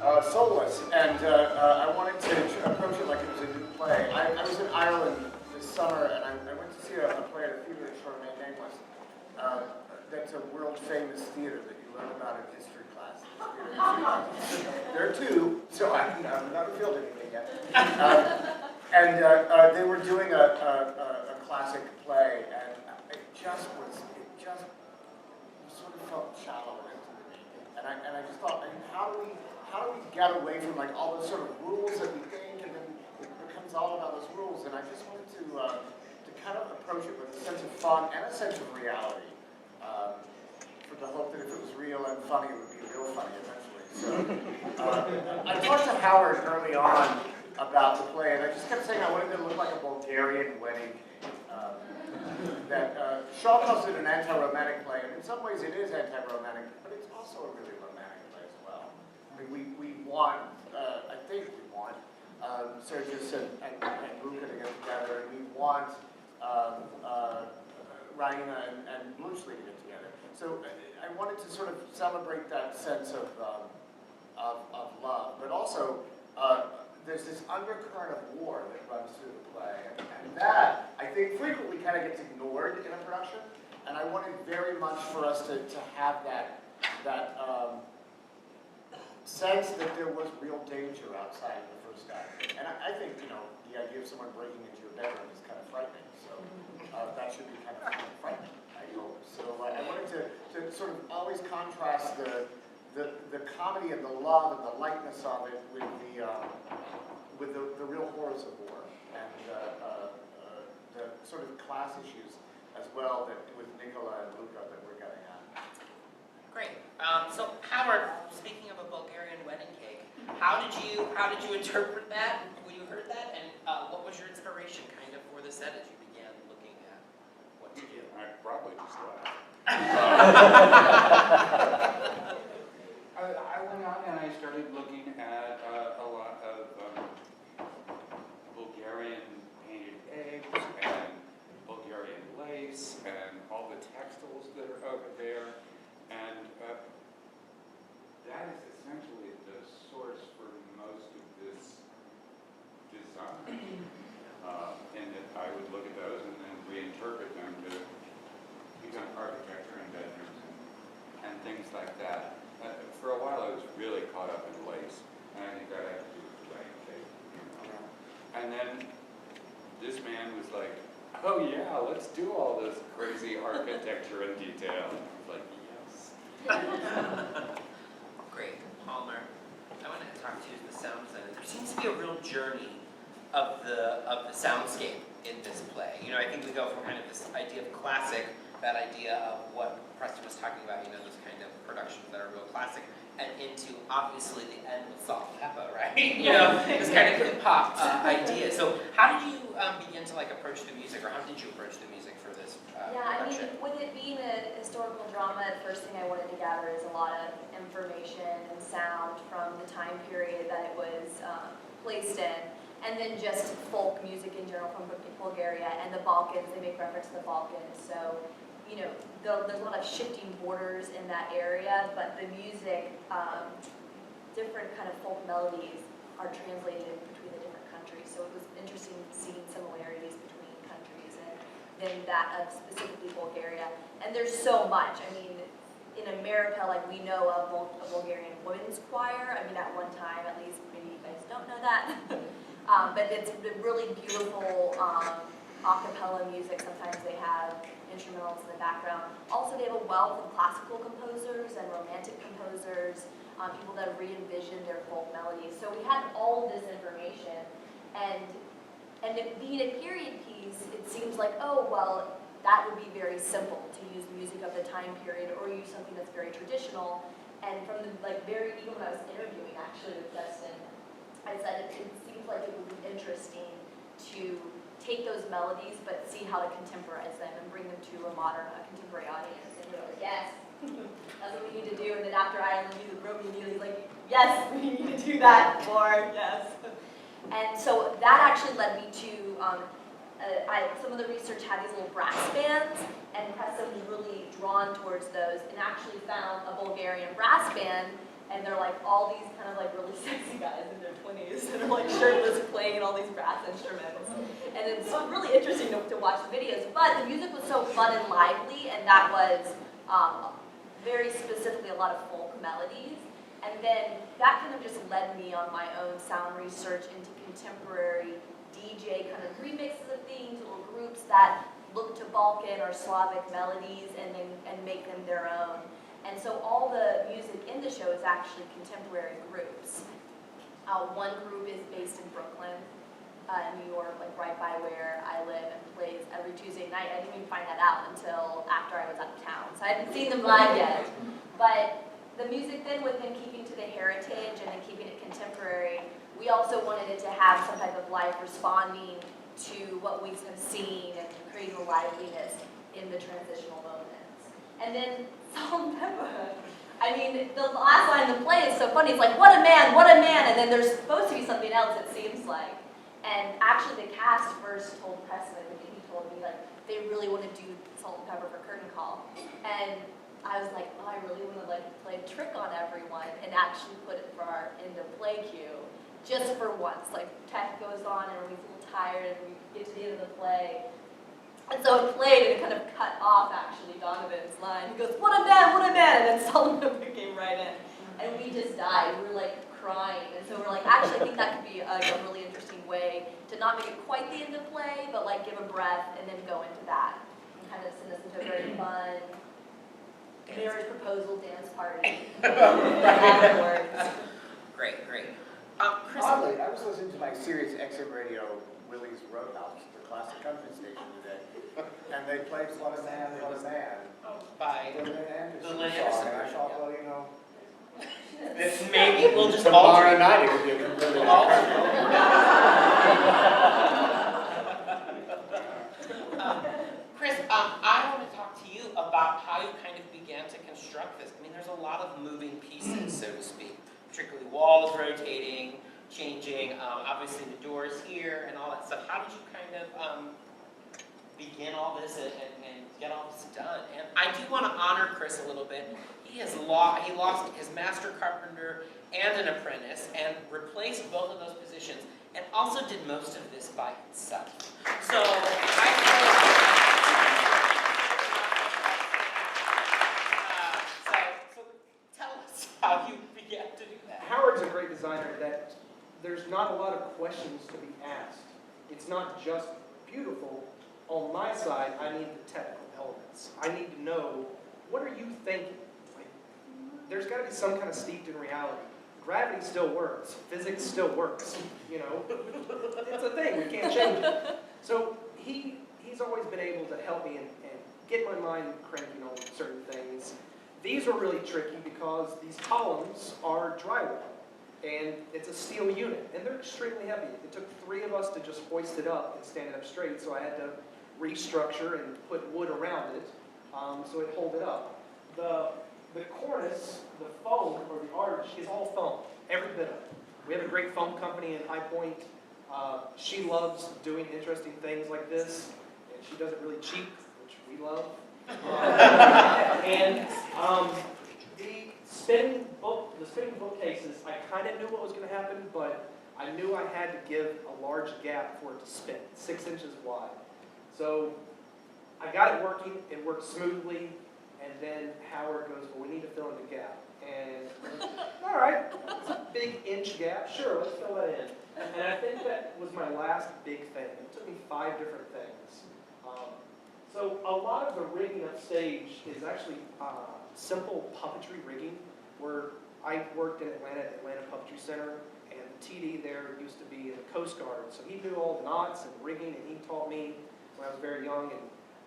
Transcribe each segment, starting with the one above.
soulless, and I wanted to approach it like it was a new play. I was in Ireland this summer, and I went to see a play at a theater in Short Nameless. That's a world-famous theater that you learn about in history class. There are two, so I've not revealed anything yet. And they were doing a classic play, and it just sort of felt shallow and intimate to me. And I just thought, I mean, how do we get away from like all those sort of rules that we think, and then it becomes all about those rules? And I just wanted to kind of approach it with a sense of fun and a sense of reality, for the hope that if it was real and funny, it would be real funny eventually. So I talked to Howard early on about the play, and I just kept saying I wanted it to look like a Bulgarian wedding cake. That Shaw calls it an anti-romantic play, and in some ways it is anti-romantic, but it's also a really romantic play as well. I mean, we want, I think we want, Sergius and Luca to get together, and we want Raina and Bluchley to get together. So I wanted to sort of celebrate that sense of love, but also there's this undercurrent of war that runs through the play, and that, I think, frequently kind of gets ignored in a production, and I wanted very much for us to have that sense that there was real danger outside of the first act. And I think, you know, the idea of someone breaking into your bedroom is kind of frightening, so that should be kind of frightening, I hope. So I wanted to sort of always contrast the comedy and the love and the lightness of it with the real horrors of war and the sort of class issues as well that with Nicola and Luca that we're getting at. Great. So Howard, speaking of a Bulgarian wedding cake, how did you interpret that when you heard that, and what was your inspiration kind of for the set as you began looking at what to do? I probably just laughed. I went out and I started looking at a lot of Bulgarian painted eggs and Bulgarian lace and all the textiles that are over there, and that is essentially the source for most of this design. And that I would look at those and then reinterpret them to become architecture and bedrooms and things like that. For a while I was really caught up in lace, and I think that had to do with the wedding cake, you know. And then this man was like, oh yeah, let's do all this crazy architecture and detail. And I was like, yes. Great. Palmer, I want to talk to you as the sound designer. There seems to be a real journey of the soundscape in this play. You know, I think we go from kind of this idea of classic, that idea of what Preston was talking about, you know, those kind of productions that are real classic, and into obviously the end with Salt and Pepper, right? You know, this kind of hip hop idea. So how did you begin to like approach the music, or how did you approach the music for this production? I mean, with it being a historical drama, the first thing I wanted to gather is a lot of information and sound from the time period that it was placed in. And then just folk music in general from Bulgaria and the Balkans. They make reference to the Balkans. So, you know, there's a lot of shifting borders in that area, but the music, different kind of folk melodies are translated in between the different countries. So it was interesting seeing similarities between countries and then that of specifically Bulgaria. And there's so much. I mean, in America, like we know of a Bulgarian women's choir. I mean, at one time, at least, maybe you guys don't know that. But it's the really beautiful a cappella music. Sometimes they have instrumentals in the background. Also, they have a wealth of classical composers and romantic composers, people that have re-envisioned their folk melodies. So we had all of this information, and it being a period piece, it seems like, oh, well, that would be very simple to use music of the time period or use something that's very traditional. And from the even when I was interviewing actually with Justin, I said it seems like it would be interesting to take those melodies but see how to contemporize them and bring them to a modern, contemporary audience. And they were like, yes, that's what we need to do. And then after I interviewed with Romy immediately, like, yes, we need to do that more, yes. And so that actually led me to, some of the research had these little brass bands, and Preston was really drawn towards those and actually found a Bulgarian brass band and they're like all these kind of like really sexy guys in their 20s that are like shirtless playing all these brass instruments. And it's really interesting to watch the videos, but the music was so fun and lively, and that was very specifically a lot of folk melodies. And then that kind of just led me on my own sound research into contemporary DJ kind of remixes of things or groups that look to Balkan or Slavic melodies and make them their own. And so all the music in the show is actually contemporary groups. One group is based in Brooklyn, New York, like right by where I live, and plays every Tuesday night. I didn't even find that out until after I was out of town, so I hadn't seen them live yet. But the music then, within keeping to the heritage and then keeping it contemporary, we also wanted it to have some type of life responding to what we have seen and creating a liveliness in the transitional moments. And then Salt and Pepper. I mean, the last line in the play is so funny. It's like, what a man, and then there's supposed to be something else, it seems like. And actually, the cast first told Preston, I think he told me, like, they really want to do Salt and Pepper for Curtain Call. And I was like, oh, I really want to like play a trick on everyone and actually put it for our end of play cue, just for once. Like, tech goes on and we're a little tired and we get to the end of the play. And so it played and it kind of cut off, actually, Donovan's line. He goes, what a man, and then Salt and Pepper came right in. And we just died. We were like crying. And so we're like, actually, I think that could be a really interesting way to not make it quite the end of play, but like give a breath and then go into that. And kind of send us into a very fun marriage proposal dance party afterwards. Great. Chris, Oddly, I was listening to my Sirius XM radio, Willie's Roadhouse, the classic country station today, and they played What a Man, by the Lynn Anderson the Lynn song, Anderson and I version, thought, well, you know, maybe we'll just tomorrow alter. night it would be a completely We'll alter. Chris, I want to talk to you about how you kind of began to construct this. I mean, there's a lot of moving pieces, so to speak, particularly walls rotating, changing, obviously the doors here and all that stuff. How did you kind of begin all this and get all this done? And I do want to honor Chris a little bit. He lost his master carpenter and an apprentice and replaced both of those positions and also did most of this by himself. So so tell us how you began to do that. Howard's a great designer that there's not a lot of questions to be asked. It's not just beautiful. On my side, I need the technical elements. I need to know, what are you thinking? Like, there's got to be some kind of steeped in reality. Gravity still works. Physics still works. You know, it's a thing. We can't change it. So he's always been able to help me and get my mind cranking on certain things. These are really tricky because these columns are drywall, and it's a steel unit, and they're extremely heavy. It took 3 of us to just hoist it up and stand it up straight, so I had to restructure and put wood around it so it hold it up. The cornice, the foam, or the arch, is all foam, every bit of it. We have a great foam company in High Point. She loves doing interesting things like this, and she does it really cheap, which we love. And the spinning bookcases, I kind of knew what was going to happen, but I knew I had to give a large gap for it to spin, 6 inches wide. So I got it working, it worked smoothly, and then Howard goes, well, we need to fill in the gap. And, all right, it's a big inch gap, sure, let's fill that in. And I think that was my last big thing. It took me 5 different things. So a lot of the rigging upstage is actually simple puppetry rigging, where I worked in Atlanta at Atlanta Puppetry Center, and the TD there used to be in the Coast Guard, so he knew all the knots and rigging, and he taught me when I was very young, and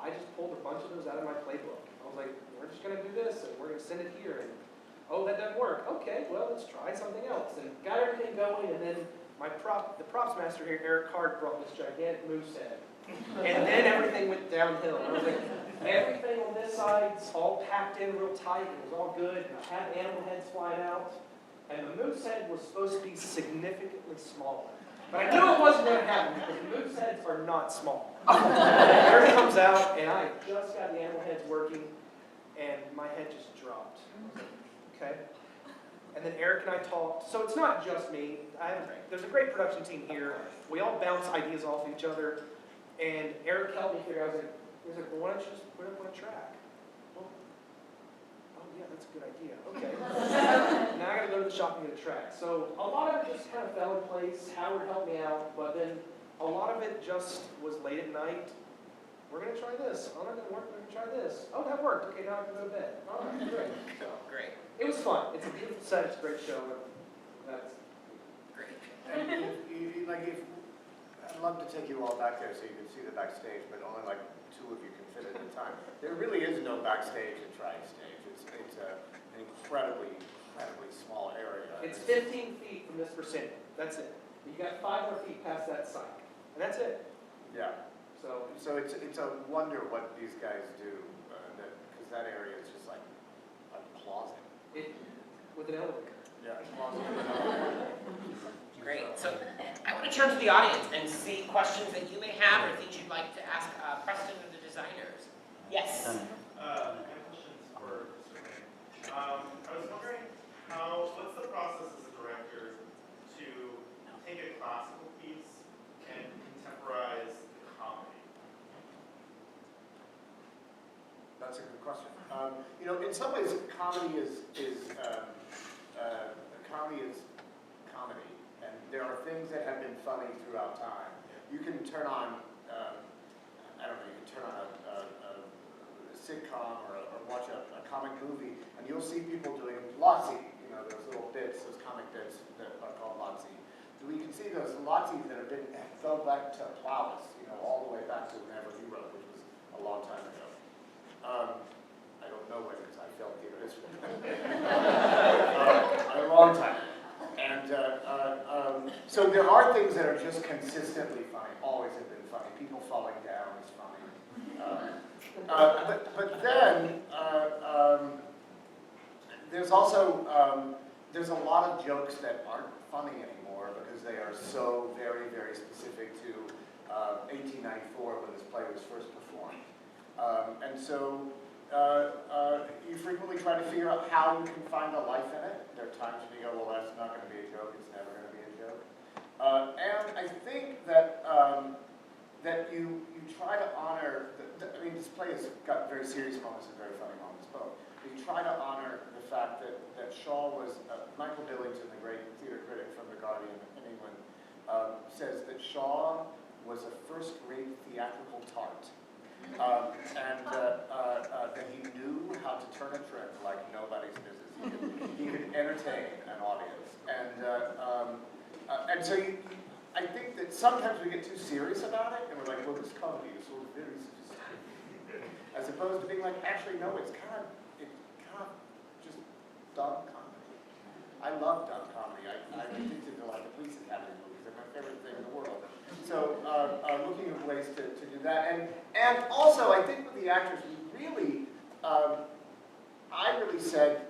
I just pulled a bunch of those out of my playbook. I was like, we're just going to do this, and we're going to send it here, and oh, that doesn't work. Okay, well, let's try something else, and got everything going, and then the props master here, Eric Hart, brought this gigantic moose head. And then everything went downhill. I was like, everything on this side's all packed in real tight, and it was all good, and I had animal heads flying out, and the moose head was supposed to be significantly smaller. But I knew it wasn't going to happen, because moose heads are not small. There it comes out, and I just got the animal heads working, and my head just dropped. Okay? And then Eric and I talked, so it's not just me. There's a great production team here. We all bounce ideas off each other. And Eric helped me figure out, he was like, well, why don't you just put it up on a track? Well, oh yeah, that's a good idea. Okay. Now I gotta go to the shop and get a track. So a lot of it just kind of fell in place. Howard helped me out, but then a lot of it just was late at night. We're gonna try this. Oh, that didn't work. We're gonna try this. Oh, that worked. Okay, now I can go to bed. All right, great. So, Great, it was fun. It's a beautiful set. It's a great show. That's great. And I'd love to take you all back there so you can see the backstage, but only like 2 of you can fit at a time. There really is no backstage at Triad Stage. It's an incredibly small area. It's 15 feet from this proscenium. That's it. You got 5 more feet past that site, and that's it. Yeah. So So it's a wonder what these guys do, because that area is just like a closet. with an elevator. Yeah, a closet. Great. So I want to turn to the audience and see questions that you may have or things you'd like to ask Preston or the designers. Yes. My question's for Mr. Wayne. I was wondering what's the process as a director to take a classical piece and contemporize the comedy? That's a good question. In some ways, comedy is comedy, and there are things that have been funny throughout time. You can turn on, you can turn on a sitcom or watch a comic movie, and you'll see people doing Lotzie, those little bits, those comic bits that are called Lotzie. We can see those Lotzies that have been go back to Plowless, all the way back to whenever he wrote, which was a long time ago. I don't know when, because I felt theater history. A long time. And so there are things that are just consistently funny, always have been funny. People falling down is funny. But then there's also there's a lot of jokes that aren't funny anymore because they are so very, very specific to 1894 when this play was first performed. And so you frequently try to figure out how you can find a life in it. There are times when you go, well, that's not going to be a joke, it's never going to be a joke. And I think that that you try to honor, this play has got very serious moments and very funny moments both. But you try to honor the fact that Shaw was, Michael Billington, the great theater critic from The Guardian in England, says that Shaw was a first-rate theatrical tart. And that he knew how to turn a trick like nobody's business. He could entertain an audience. And so I think that sometimes we get too serious about it, and we're like, well, this comedy is sort of very sophisticated. As opposed to being like, actually, no, it's kind of just dumb comedy. I love dumb comedy. I'm addicted to like the Police Academy movies. They're my favorite thing in the world. So looking at ways to do that. And also, I think with the actors, I really said,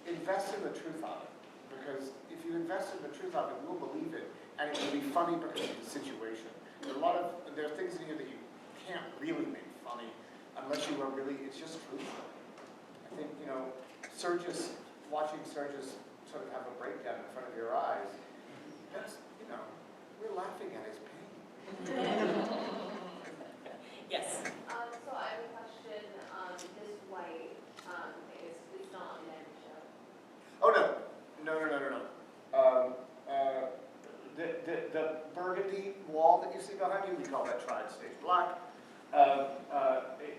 invest in the truth of it. Because if you invest in the truth of it, we'll believe it. And it will be funny because of the situation. There are things in here that you can't really make funny unless you are really, it's just truthful. I think, watching Sergis sort of have a breakdown in front of your eyes, that's, we're laughing at his pain. Yes. So I have a question. This white is not on the end show. Oh, no. The burgundy wall that you see behind you, we call that Triad Stage Black,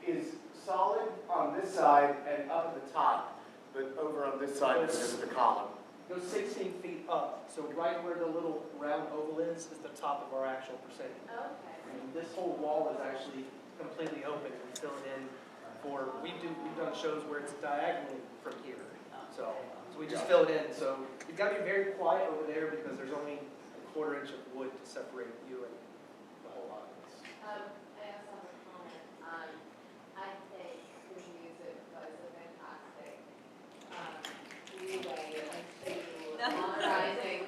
is solid on this side and up at the top, but over on this side is just the column. Goes 16 feet up. So right where the little round oval is the top of our actual proscenium. Okay. And this whole wall is actually completely open. We fill it in for, we've done shows where it's diagonally from here. So we just fill it in. So you've got to be very quiet over there because there's only a 1/4 inch of wood to separate you and the whole audience. I also have a comment. I think the music was a fantastic leeway into modernizing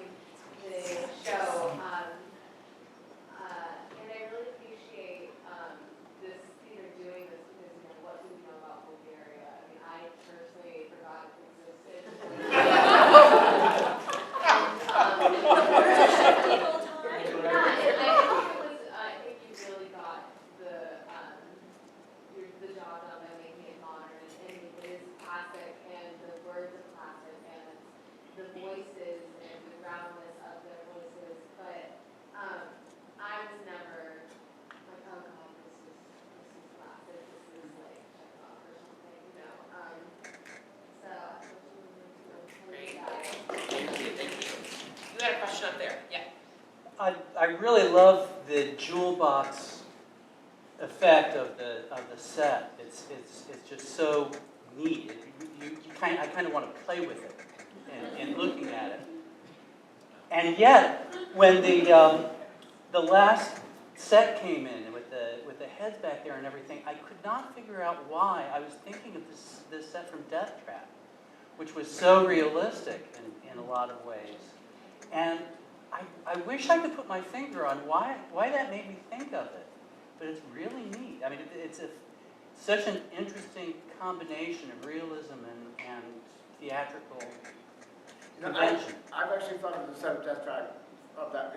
the show. And I really appreciate this theater doing this because, what do we know about Bulgaria? I personally forgot it existed. question up there, yeah. I really love the jewel box effect of the set. It's just so neat. I kind of want to play with it and looking at it. And yet, when the last set came in with the heads back there and everything, I could not figure out why. I was thinking of this set from Death Trap, which was so realistic in a lot of ways. And I wish I could put my finger on why that made me think of it. But it's really neat. I mean, it's such an interesting combination of realism and theatrical convention. I've actually thought of the set of Death Trap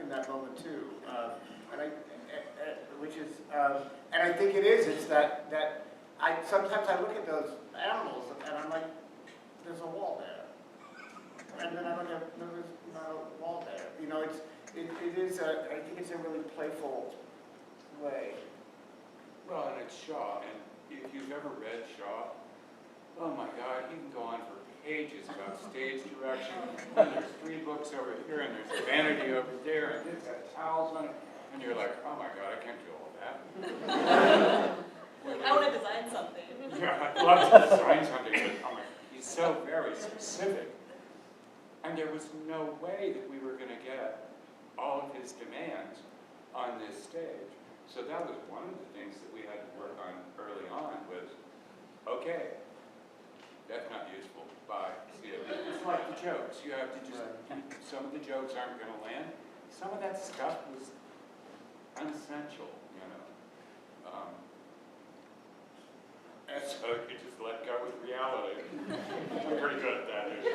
in that moment too, and I think it is. It's that I sometimes I look at those animals and I'm like, there's a wall there, and then I look at there's not a wall there. You know, it is. I think it's a really playful way. Well, and it's Shaw, and if you've ever read Shaw, oh my God, he can go on for pages about stage direction, and there's 3 books over here, and there's a vanity over there, and it's got towels on it, and you're like, oh my God, I can't do all that. I want to design something. Yeah, I'd love to design something, but oh my, he's so very specific. And there was no way that we were going to get all of his demands on this stage. So that was one of the things that we had to work on early on was, okay, that's not useful, bye, see you. It's like the jokes, you have to just, some of the jokes aren't going to land. Some of that stuff was unessential, you know. And so you just let go with reality. I'm pretty good at that, usually.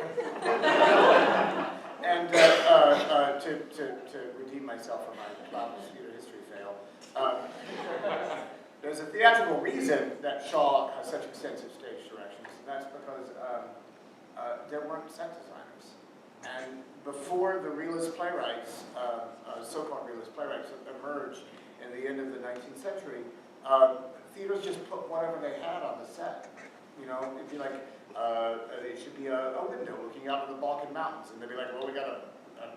And to redeem myself from my cloudless theater history fail, there's a theatrical reason that Shaw has such extensive stage directions, and that's because there weren't set designers. And before the realist playwrights, so-called realist playwrights emerged in the end of the 19th century, theaters just put whatever they had on the set. You know, it'd be like, it should be a window looking out of the Balkan Mountains, and they'd be like, well, we got a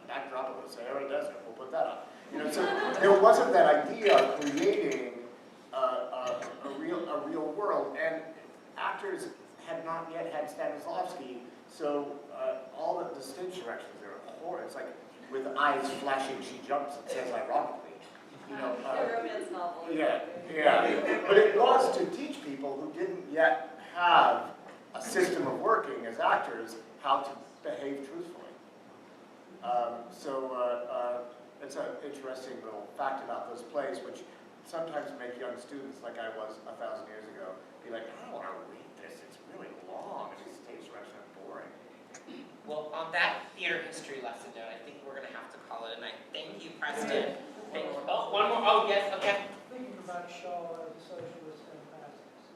backdrop of a Sahara Desert, we'll put that up. You know, so there wasn't that idea of creating a real world, and actors had not yet had Stanislavski, so all of the stage directions, they were horrid. It's like, with eyes flashing, she jumps and says ironically. You know, A romance novel. yeah. But it was to teach people who didn't yet have a system of working as actors how to behave truthfully. It's an interesting little fact about those plays, which sometimes make young students, like I was 1,000 years ago, be like, I don't want to read this, it's really long, and these stage directions are boring. Well, on that theater history lesson note, I think we're going to have to call it a night. Thank you, Preston. Thank you. Oh, one more. Oh, yes, okay. Thinking about Shaw as a socialist and pacifist,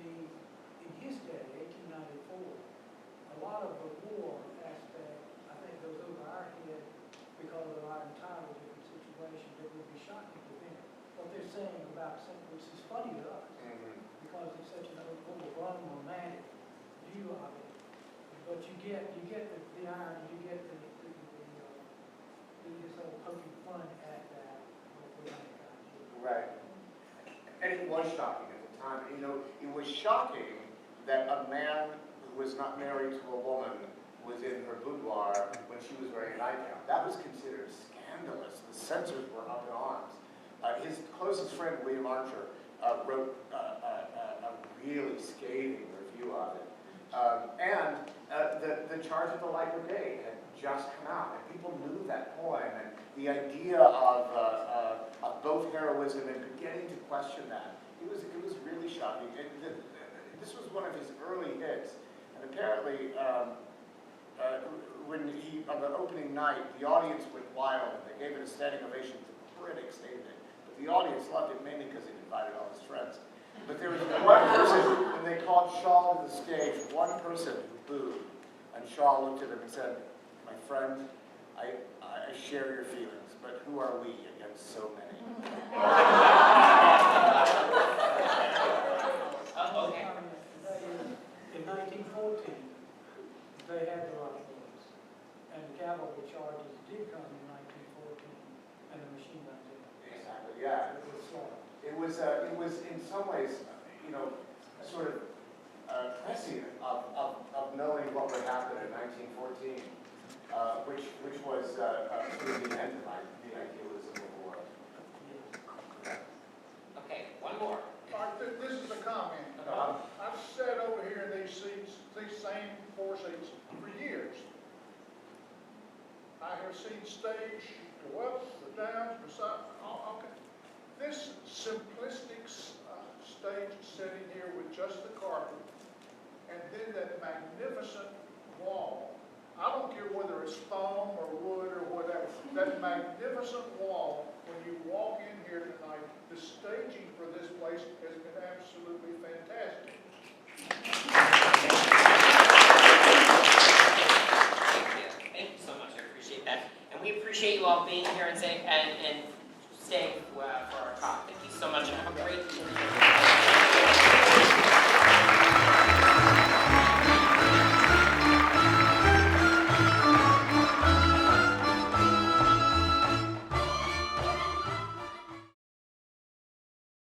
in his day, 1894, a lot of the war aspect, I think, goes over our head because of our entirely different situation that would be shocking to them. What they're saying about something which is funny to us, because it's such an overrun romantic view of it. But you get the irony, you get this whole poking fun at that. Right. And it was shocking at the time. You know, it was shocking that a man who was not married to a woman was in her boudoir when she was wearing a nightgown. That was considered scandalous. The censors were up in arms. His closest friend, William Archer, wrote a really scathing review of it. And the Charge of the Light Brigade had just come out, and people knew that poem, and the idea of both heroism and beginning to question that. It was really shocking. This was one of his early hits, and apparently, when on the opening night, the audience went wild, and they gave it a standing ovation. The critics hated it, but the audience loved it mainly because it invited all his friends. But there was one person, when they called Shaw to the stage, one person who booed, and Shaw looked at him and said, "My friend, I share your feelings, but who are we against so many?" Okay. In 1914, they had the Rock Boys. and the cavalry charges did come in 1914, and the machine guns didn't. Exactly, yeah. It was slow. It was in some ways, you know, sort of prescient of knowing what would happen in 1914, which was sort of the end of the idealism of war. Okay, one more. All right, this is a comment. I've sat over here in these seats, these same 4 seats, for years. I have seen stage go up, go down, go side, okay. This simplistic stage sitting here with just the carpet, and then that magnificent wall. I don't care whether it's foam or wood or whatever, that magnificent wall, when you walk in here tonight, the staging for this place has been absolutely fantastic.